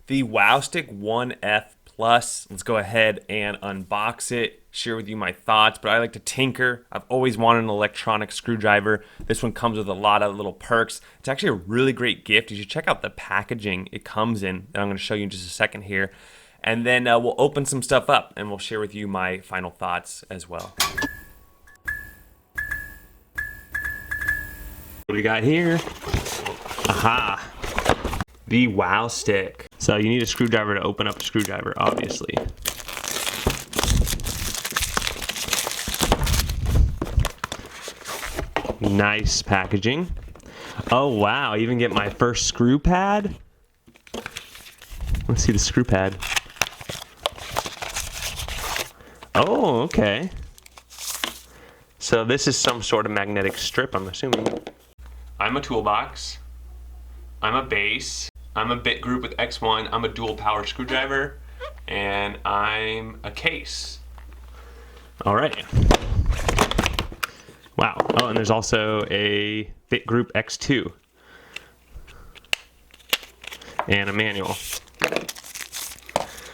the Wowstick 1F Plus. Let's go ahead and unbox it, share with you my thoughts, but I like to tinker. I've always wanted an electronic screwdriver. This one comes with a lot of little perks. It's actually a really great gift. You should check out the packaging it comes in that I'm going to show you in just a second here. And then we'll open some stuff up and we'll share with you my final thoughts as well. What do we got here? Aha! The Wowstick. So you need a screwdriver to open up a screwdriver, obviously. Nice packaging. Oh wow, I even get my first screw pad. Let's see the screw pad. Oh, okay. So this is some sort of magnetic strip, I'm assuming. I'm a toolbox. I'm a base. I'm a bit group with X1. I'm a dual power screwdriver. And I'm a case. All right. Wow. Oh, and there's also a bit group X2. And a manual.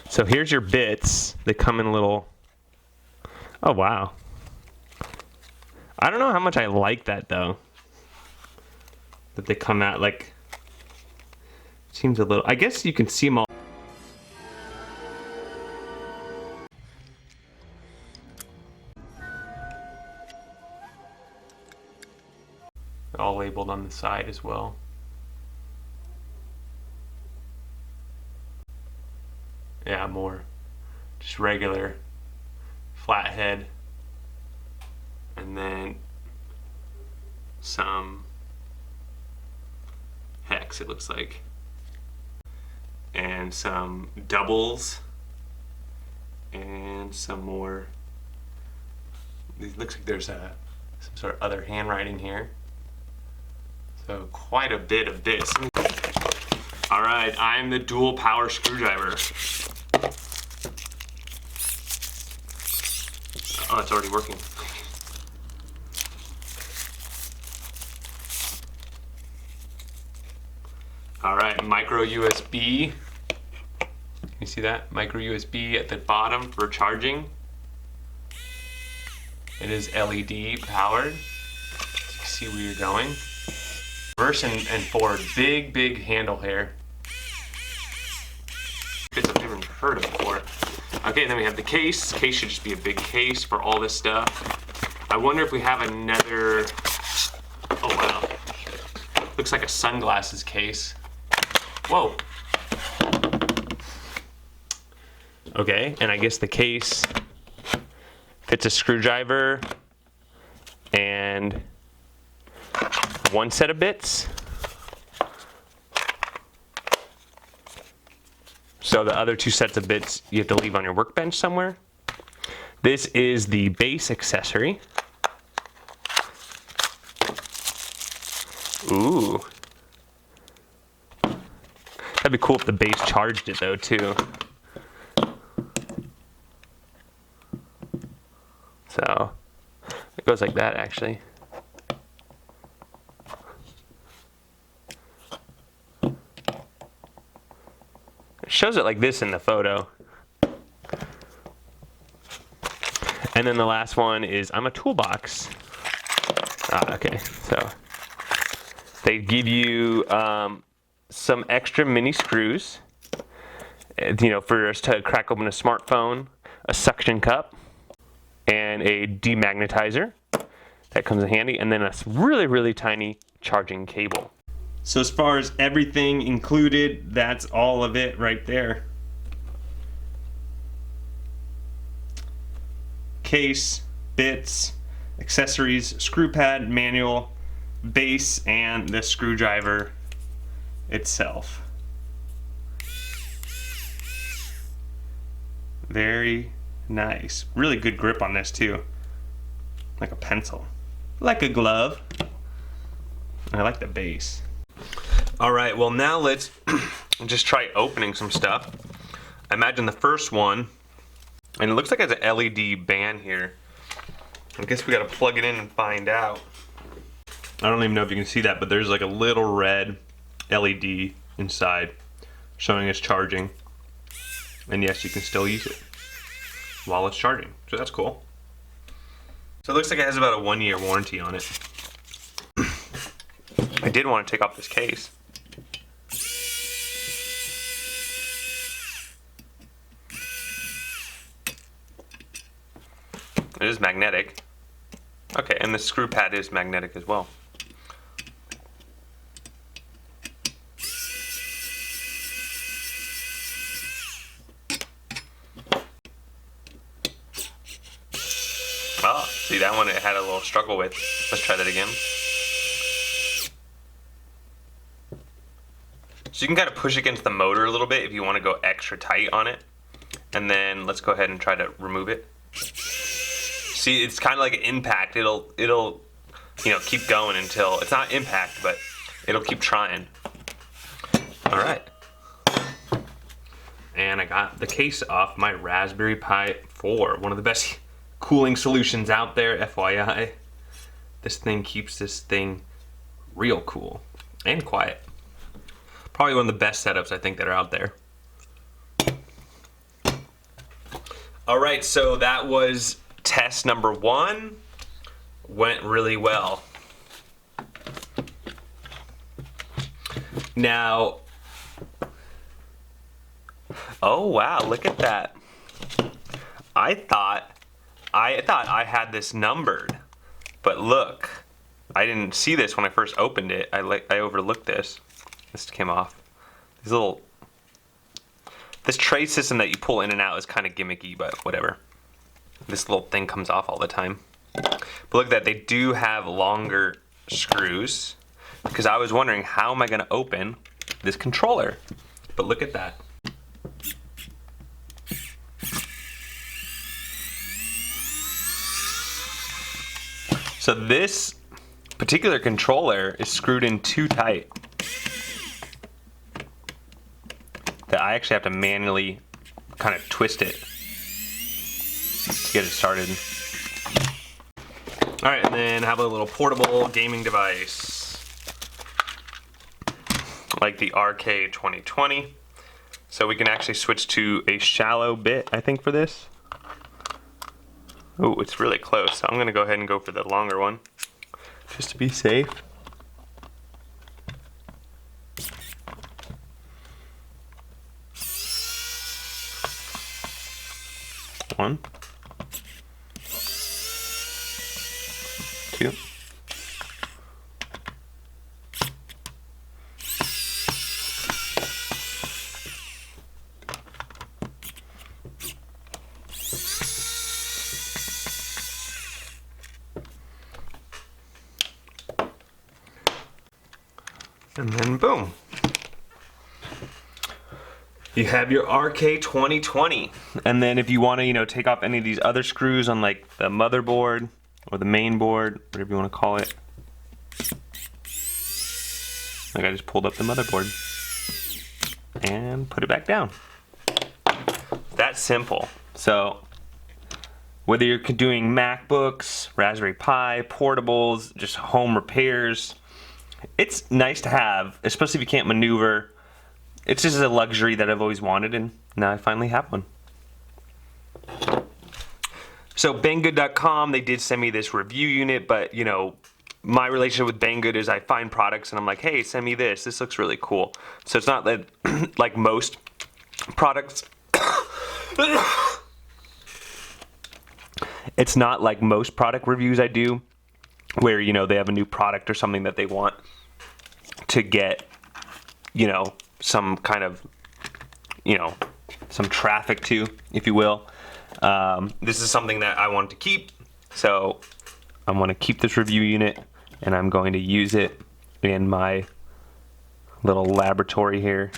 So here's your bits. They come in a little... Oh, wow. I don't know how much I like that, though. That they come out, like... Seems a little... I guess you can see them all. All labeled on the side as well. Yeah, more. Just regular flathead. And then some hex, it looks like. And some doubles. And some more. It looks like there's some sort of other handwriting here. So quite a bit of this. All right, I'm the dual power screwdriver. Oh, it's already working. All right, micro USB. Can you see that? Micro USB at the bottom for charging. It is LED powered. So you can see where you're going. Reverse and forward, big handle here. Bits I've never heard of before. Okay, then we have the case. Case should just be a big case for all this stuff. I wonder if we have another, oh wow. Looks like a sunglasses case. Whoa. Okay, and I guess the case fits a screwdriver and one set of bits. So the other two sets of bits you have to leave on your workbench somewhere. This is the base accessory. Ooh. That'd be cool if the base charged it though too. So it goes like that actually. Shows it like this in the photo. And then the last one is I'm a toolbox. Okay, so they give you some extra mini screws, for us to crack open a smartphone, a suction cup, and a demagnetizer. That comes in handy, and then a really tiny charging cable. So as far as everything included, that's all of it right there. Case, bits, accessories, screw pad, manual, base, and the screwdriver itself. Very nice. Really good grip on this too. Like a pencil. Like a glove. I like the base. All right, well now let's just try opening some stuff. I imagine the first one, and it looks like it has an LED band here. I guess we gotta plug it in and find out. I don't even know if you can see that, but there's like a little red LED inside. showing it's charging. And yes, you can still use it while it's charging. So that's cool. So it looks like it has about a 1-year warranty on it. I did want to take off this case. It is magnetic. Okay, and the screw pad is magnetic as well. Oh, see, that one it had a little struggle with. Let's try that again. So you can kind of push against the motor a little bit if you want to go extra tight on it. And then let's go ahead and try to remove it. See, it's kind of like an impact. It'll you know, keep going until it's not impact, but it'll keep trying. All right. And I got the case off my Raspberry Pi 4, one of the best cooling solutions out there, FYI. This thing keeps this thing real cool and quiet. Probably one of the best setups I think that are out there. All right, so that was test number 1. Went really well. Now, oh wow, look at that. I thought I had this numbered, but look, I didn't see this when I first opened it. I overlooked this. This came off. This tray system that you pull in and out is kind of gimmicky, but whatever. This little thing comes off all the time. But look at that, they do have longer screws, because I was wondering, how am I going to open this controller? But look at that. So this particular controller is screwed in too tight that I actually have to manually kind of twist it to get it started. All right, and then have a little portable gaming device like the RK2020. So we can actually switch to a shallow bit, I think, for this. Oh, it's really close. So I'm gonna go ahead and go for the longer one, just to be safe. One, 2. And then boom. You have your RK2020. And then if you want to, you know, take off any of these other screws on like the motherboard or the main board, whatever you want to call it. Like, I just pulled up the motherboard and put it back down. That simple. So whether you're doing MacBooks, Raspberry Pi, portables, just home repairs, it's nice to have, especially if you can't maneuver. It's just a luxury that I've always wanted, and now I finally have one. So Banggood.com, they did send me this review unit, but you know, my relationship with Banggood is I find products and I'm like, hey, send me this. This looks really cool. So it's not that like most products. It's not like most product reviews I do, where, you know, they have a new product or something that they want to get, you know, some kind of, you know, some traffic to, if you will. This is something that I want to keep, so I want to keep this review unit, and I'm going to use it in my little laboratory here.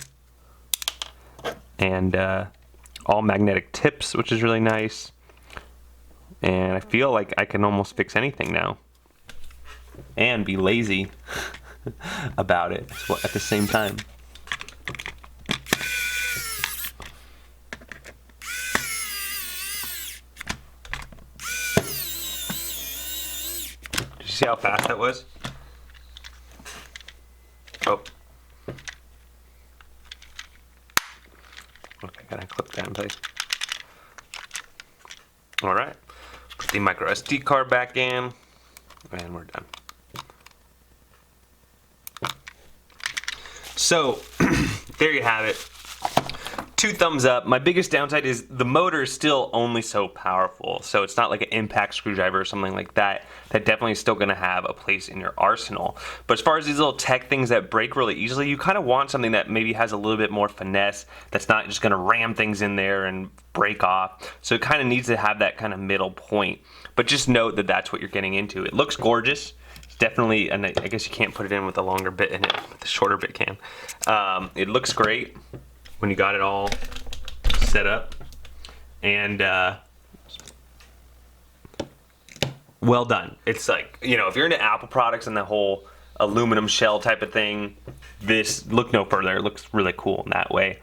And all magnetic tips, which is really nice. And I feel like I can almost fix anything now and be lazy about it at the same time. Did you see how fast that was? Oh. Okay, gotta clip that in place. All right, put the micro SD card back in, and we're done. So, there you have it. 2 thumbs up. My biggest downside is the motor is still only so powerful. So it's not like an impact screwdriver or something like that. That definitely is still going to have a place in your arsenal. But as far as these little tech things that break really easily, you kind of want something that maybe has a little bit more finesse, that's not just going to ram things in there and break off. So it kind of needs to have that kind of middle point. But just note that that's what you're getting into. It looks gorgeous. It's definitely, and I guess you can't put it in with a longer bit in it, but the shorter bit can. It looks great when you got it all set up, and well done. It's like, you know, if you're into Apple products and the whole aluminum shell type of thing, this, look no further. It looks really cool in that way.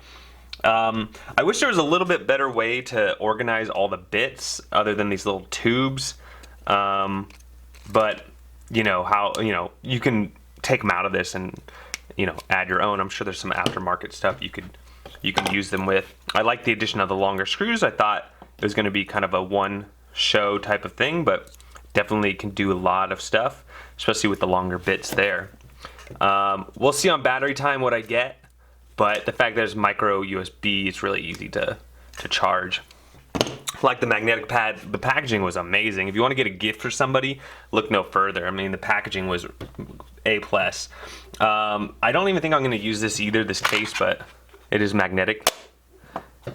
I wish there was a little bit better way to organize all the bits other than these little tubes, but you know how, you know, you can take them out of this and, you know, add your own. I'm sure there's some aftermarket stuff you can use them with. I like the addition of the longer screws. I thought it was going to be kind of a one show type of thing, but definitely can do a lot of stuff, especially with the longer bits there. We'll see on battery time what I get, but the fact that it's micro USB, it's really easy to charge. Like the magnetic pad, the packaging was amazing. If you want to get a gift for somebody, look no further. I mean, the packaging was A+. I don't even think I'm going to use this either, this case, but it is magnetic,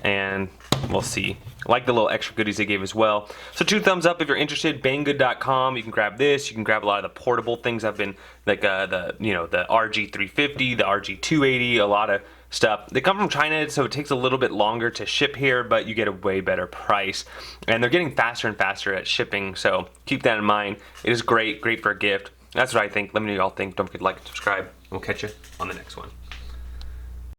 and we'll see. I like the little extra goodies they gave as well. So 2 thumbs up if you're interested. Banggood.com. You can grab this. You can grab a lot of the portable things. I've been like the RG350, the RG280, a lot of stuff. They come from China, so it takes a little bit longer to ship here, but you get a way better price. And they're getting faster and faster at shipping, so keep that in mind. It is great for a gift. That's what I think. Let me know what y'all think. Don't forget to like and subscribe. We'll catch you on the next one.